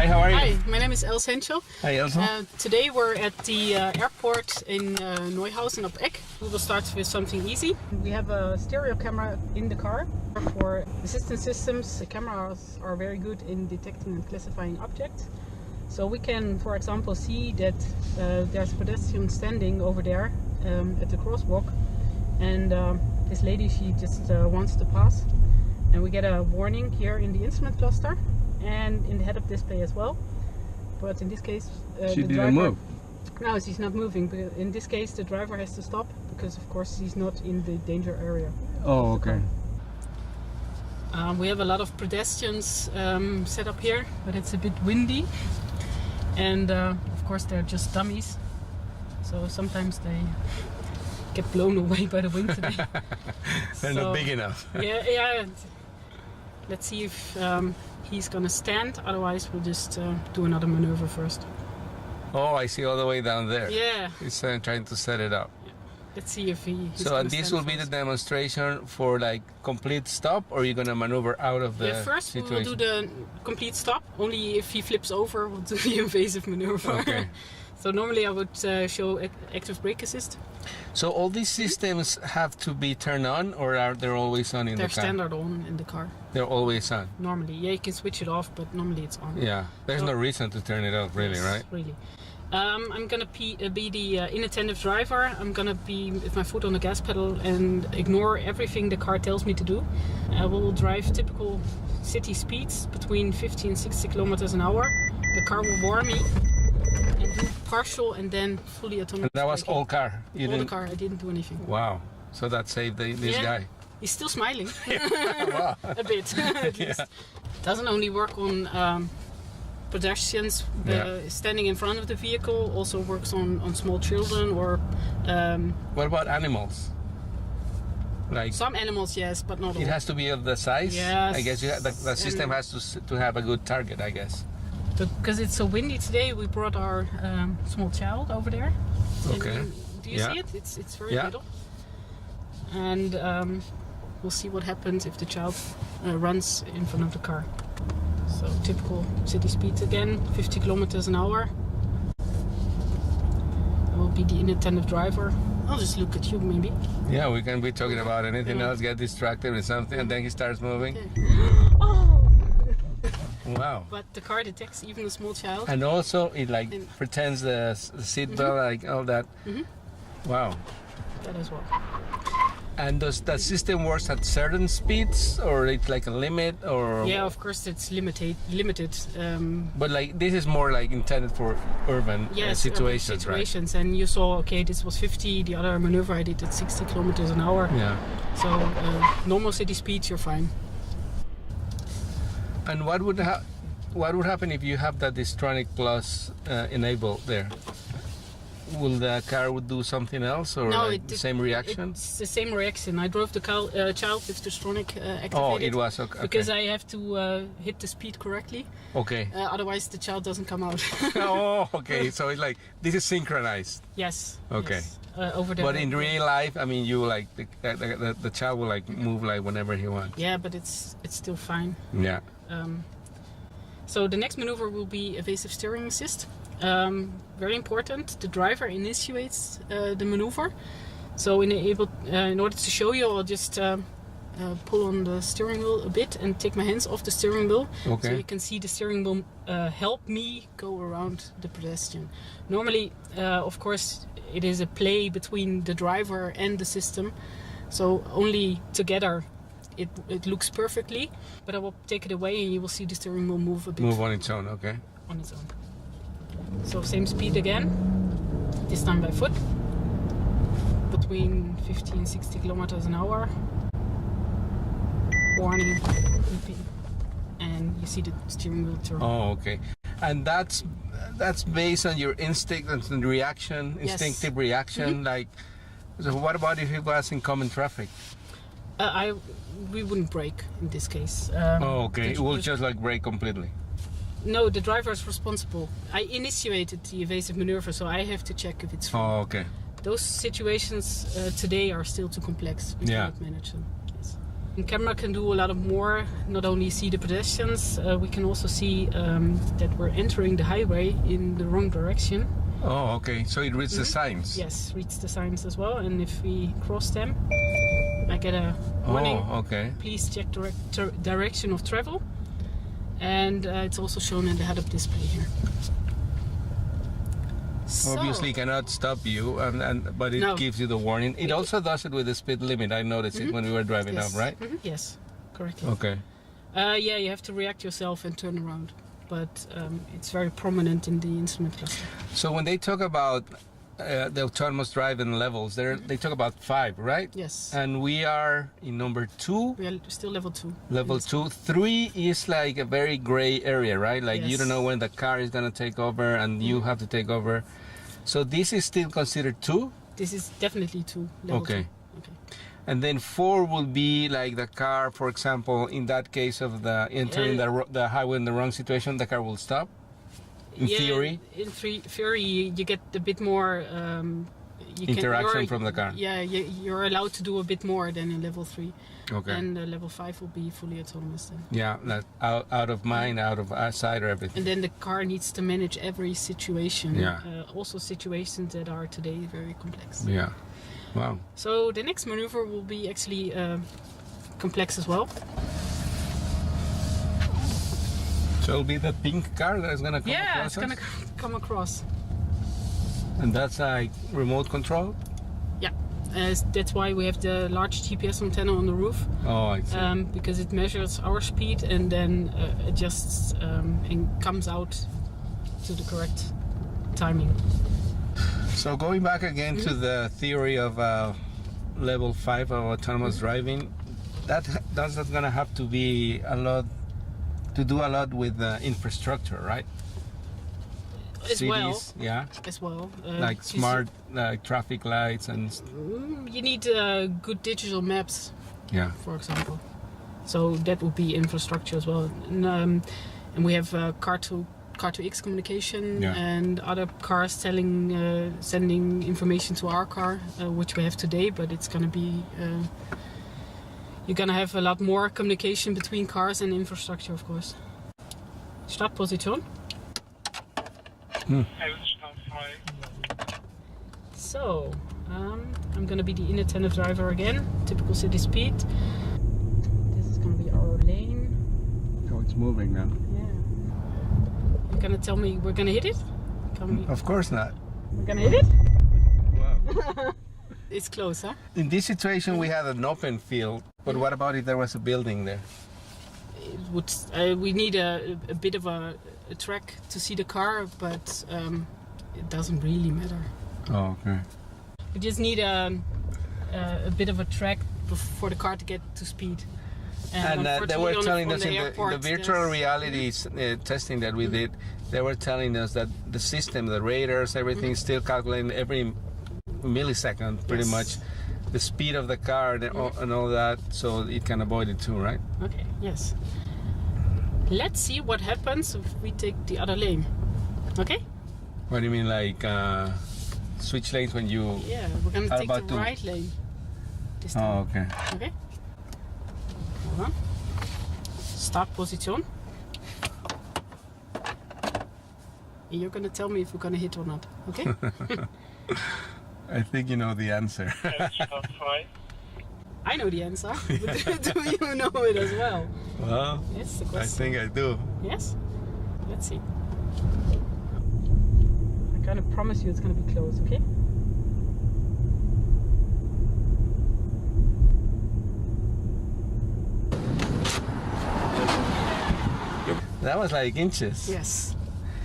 Hi, how are you? Hi, my name is Els Henschel. Hi, Els. Today we're at the airport in Neuhausen op Eck. We will start with something easy. We have a stereo camera in the car. For assistance systems, the cameras are very good in detecting and classifying objects. So we can, for example, see that there's a pedestrian standing over there at the crosswalk. And this lady, she just wants to pass. And we get a warning here in the instrument cluster and in the head-up display as well. But in this case, she the didn't driver, move. No, she's not moving. But in this case, the driver has to stop because, of course, she's not in the danger area. Oh, okay. We have a lot of pedestrians set up here, but it's a bit windy. And of course, they're just dummies. So sometimes they get blown away by the wind today. They're not big enough. Yeah. Let's see if he's gonna stand. Otherwise, we'll just do another maneuver first. Oh, I see, all the way down there. Yeah. He's trying to set it up. Yeah. Let's see if he's So this will be the demonstration for like complete stop, or you're gonna maneuver out of the first situation? we will do the complete stop. Only if he flips over, we'll do the invasive maneuver. Okay. So normally I would show active brake assist. So all these systems have to be turned on, or are they always on in They're the car? standard on in the car. They're always on. Normally, yeah, you can switch it off, but normally it's on. Yeah, there's no reason to turn it off, really, Yes, right? Really. I'm gonna be the inattentive driver. I'm gonna be with my foot on the gas pedal and ignore everything the car tells me to do. I will drive typical city speeds between 50 and 60 kilometers an hour. The car will warn me and do partial and then fully autonomous. And that was braking. all car? You All didn't... the car, I didn't do anything. Wow, so that saved this guy. He's still smiling. Wow. A bit, at least. Doesn't only work on pedestrians standing in front of the vehicle, also works on small children or... What about animals? Like some animals, yes, but not all. it has to be of the size? Yes. I guess the system has to have a good target, I guess. Because it's so windy today, we brought our small child over there. Okay. Do you see it? It's very little. And we'll see what happens if the child runs in front of the car. So typical city speeds again, 50 kilometers an hour. I will be the inattentive driver. I'll just look at you maybe. Yeah, we can be talking about anything else, get distracted with something, and then he starts moving. Okay. Oh! Wow. But the car detects even a small child. And also it pretends the seat belt, like all that. Wow. That as well. And does that system works at certain speeds, or it's like a limit, or? Yeah, of course it's limited. But like this is more like intended for urban situations, urban situations. Right? And you saw, okay, this was 50. The other maneuver I did at 60 kilometers an hour. Yeah. So normal city speeds, you're fine. And what would happen if you have that Distronic Plus enabled there? Will the car would do something else, or no, the same reaction? It's the same reaction. I drove the child with Distronic activated. Oh, it was okay. Because I have to hit the speed correctly. Okay. Otherwise, the child doesn't come out. Oh, okay. So it's like this is synchronized. Yes. Okay. Yes. Over there. But in real life, I mean, you like the child will like move like whenever he wants. Yeah, but it's still fine. Yeah. So the next maneuver will be evasive steering assist. Very important. The driver initiates the maneuver. So in order to show you, I'll just pull on the steering wheel a bit and take my hands off the steering wheel. Okay. So you can see the steering wheel help me go around the pedestrian. Normally, of course, it is a play between the driver and the system. So only together it looks perfectly. But I will take it away and you will see the steering wheel move a bit. Move on its own, okay. On its own. So same speed again, this time by foot, between 50 and 60 kilometers an hour. Warning, beeping, and you see the steering wheel turn. Oh, okay. And that's based on your instinct and reaction, instinctive reaction. Like, so what about if it was in common traffic? We wouldn't brake in this case. Oh, okay. It will just like brake completely. No, the driver is responsible. I initiated the evasive maneuver, so I have to check if it's free. Oh, okay. Those situations today are still too complex. We cannot manage them. Yes. The camera can do a lot of more, not only see the pedestrians, we can also see that we're entering the highway in the wrong direction. Oh, okay. So it reads the signs. Yes, reads the signs as well. And if we cross them, I get a warning. Oh, okay. Please check direction of travel. And it's also shown in the head-up display here. Obviously cannot stop you, but it gives you the warning. It also does it with the speed limit. I noticed it when we were driving up, right? Yes, correctly. Okay. Yeah, you have to react yourself and turn around, but it's very prominent in the instrument cluster. So when they talk about the autonomous driving levels, they talk about 5, right? Yes. And we are in number 2. We are still level 2. Level 2. 3 is like a very gray area, right? Like you don't know when the car is going to take over and you have to take over. So this is still considered 2? This is definitely 2. Level 2. Okay. And then 4 will be like the car, for example, in that case of the entering the highway in the wrong situation, the car will stop. In theory? In theory, you get a bit more interaction from the car. Yeah, you're allowed to do a bit more than in level 3. Okay. And level 5 will be fully autonomous then. Yeah, that out of mind, out of sight, or everything. And then the car needs to manage every situation. Yeah. Also situations that are today very complex. Yeah. Wow. So the next maneuver will be actually complex as well. So it'll be the pink car that's gonna come across. Yeah, it's gonna come across. And that's like remote control? Yeah, that's why we have the large GPS antenna on the roof. Oh, I see. Because it measures our speed and then adjusts and comes out to the correct timing. So going back again to the theory of level 5 of autonomous driving, that's gonna have to be to do a lot with the infrastructure, right? As Cities, well. Yeah. As well. Like smart traffic lights and. You need good digital maps. Yeah. For example. So that would be infrastructure as well. And we have car-to-X communication and other cars sending information to our car, which we have today, but it's going to be. You're going to have a lot more communication between cars and infrastructure, of course. Startposition. So, I'm going to be the inattentive driver again. Typical city speed. This is going to be our lane. Oh, it's moving now. Yeah. You're going to tell me we're going to hit it? Of course not. We're going to hit it? Wow. It's close, huh? In this situation, we had an open field. But what about if there was a building there? It would. We need a bit of a track to see the car, but it doesn't really matter. Oh, okay. We just need a bit of a track for the car to get to speed. And they were telling us in the virtual reality testing that we did, they were telling us that the system, the radars, everything is still calculating every millisecond pretty much the speed of the car and all that, so it can avoid it too, right? Okay, yes. Let's see what happens if we take the other lane. Okay? What do you mean, like switch lanes when you... Yeah, we're going to take the right lane this time. Oh, okay. Okay? Hold on. Start position. And you're going to tell me if we're going to hit or not, okay? I think you know the answer. I know the answer, but do you know it as well? Well, yes, the question. I think I do. Yes? Let's see. I kind of promise you it's going to be close, okay? That was like inches. Yes.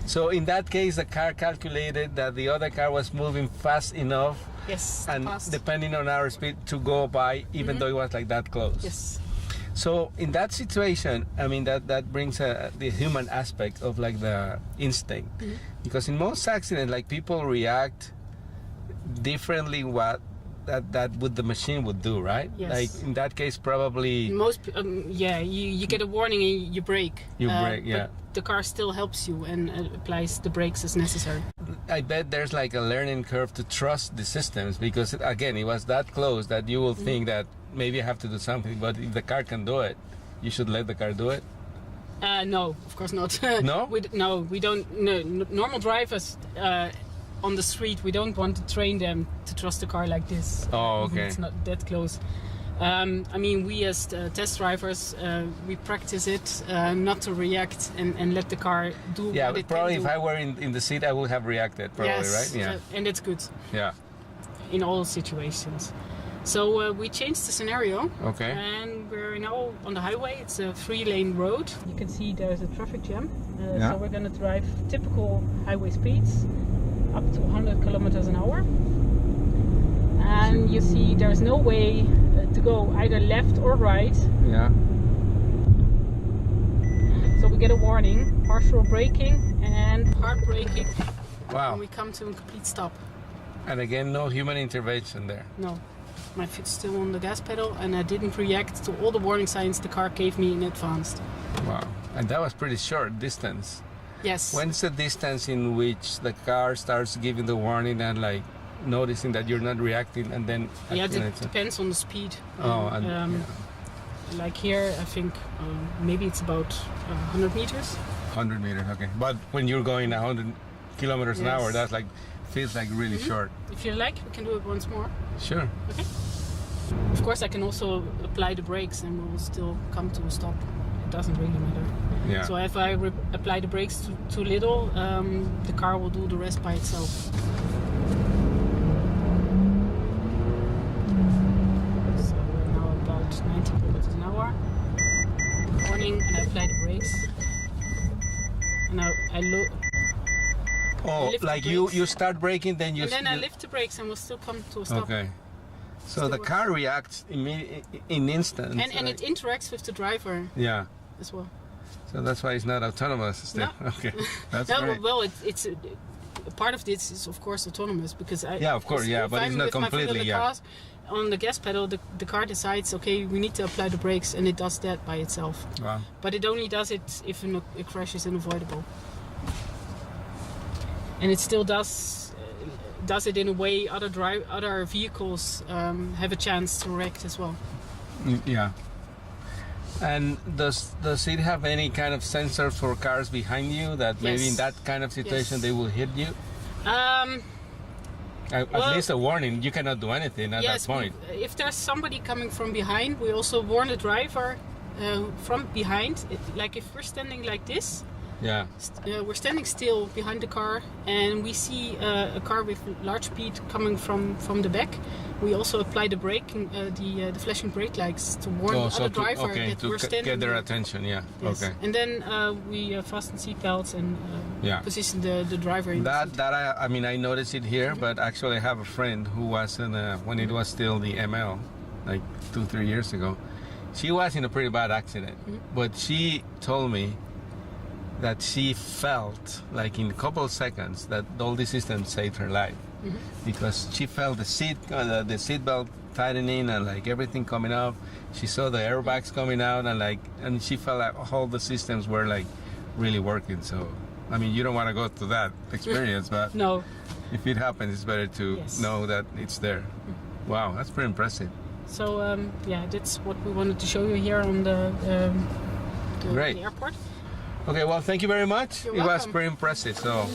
So in that case, the car calculated that the other car was moving fast enough, and depending on our speed, to go by, even though it was like that close. Yes. So in that situation, I mean that brings the human aspect of like the instinct, because in most accidents, like people react differently that what the machine would do, right? Yes. Like in that case, probably most you get a warning and you brake. You brake, yeah. But the car still helps you and applies the brakes as necessary. I bet there's like a learning curve to trust the systems, because again, it was that close that you will think that maybe I have to do something. But if the car can do it, you should let the car do it. No, of course not. No? We don't. No, normal drivers on the street, we don't want to train them to trust the car like this. Oh, okay. It's not that close. I mean, we as test drivers, we practice it not to react and let the car do yeah, what it probably can if do. I were in the seat, I would have reacted, probably, Yes, right? Yeah. And it's good Yeah. in all situations. So we changed the scenario. Okay. And we're now on the highway. It's a 3-lane road. You can see there's a traffic jam. Yeah. So we're going to drive typical highway speeds up to 100 kilometers an hour. And you see there's no way to go either left or right. Yeah. So we get a warning, partial braking and hard braking. Wow. And we come to a complete stop. And again, no human intervention there. No. My foot's still on the gas pedal and I didn't react to all the warning signs the car gave me in advance. Wow. And that was pretty short distance. Yes. When's the distance in which the car starts giving the warning and like noticing that you're not reacting and then... Yeah, it depends on the speed. Oh, and yeah. Like here, I think maybe it's about 100 meters. 100 meters, okay. But when you're going 100 kilometers an hour, that's like, feels like really short. If you like, we can do it once more. Sure. Okay. Of course, I can also apply the brakes and we'll still come to a stop. It doesn't really matter. Yeah. So if I apply the brakes too little, the car will do the rest by itself. So we're now about 90 kilometers an hour. Warning, and I apply the brakes. And now I look. Oh, like you start braking, then you... And then I lift the brakes and we'll still come to a stop. Okay. So the car reacts in instance. And it interacts with the driver. Yeah. As well. So that's why it's not autonomous still. No. Okay. That's no, great. well, it's part of this is of course autonomous because yeah, of course, yeah, but it's not completely. Yeah. On the gas pedal, the car decides, okay, we need to apply the brakes, and it does that by itself. Wow. But it only does it if a crash is unavoidable. And it still does it in a way other vehicles have a chance to react as well. Yeah. And does it have any kind of sensor for cars behind you that maybe in that kind of situation they will hit you? At least a warning. You cannot do anything at that point. If there's somebody coming from behind, we also warn the driver from behind. Like if we're standing like this, yeah, we're standing still behind the car, and we see a car with large speed coming from the back. We also apply the braking, the flashing brake lights to warn the other driver that we're standing. Get their attention. Yeah. Yes. Okay. And then we fasten seat belts and position the driver in the seat. I mean I noticed it here, but actually I have a friend who was in when it was still the ML, like 2-3 years ago. She was in a pretty bad accident, but she told me that she felt like in a couple of seconds that all the systems saved her life, because she felt the seat belt tightening and like everything coming up. She saw the airbags coming out and she felt like all the systems were like really working. So I mean, you don't want to go through that experience, but no, if it happens, it's better to know that it's there. Wow, that's pretty impressive. So that's what we wanted to show you here on the Great. airport. Okay, well, thank you very much. You're welcome. welcome. Was pretty impressive. So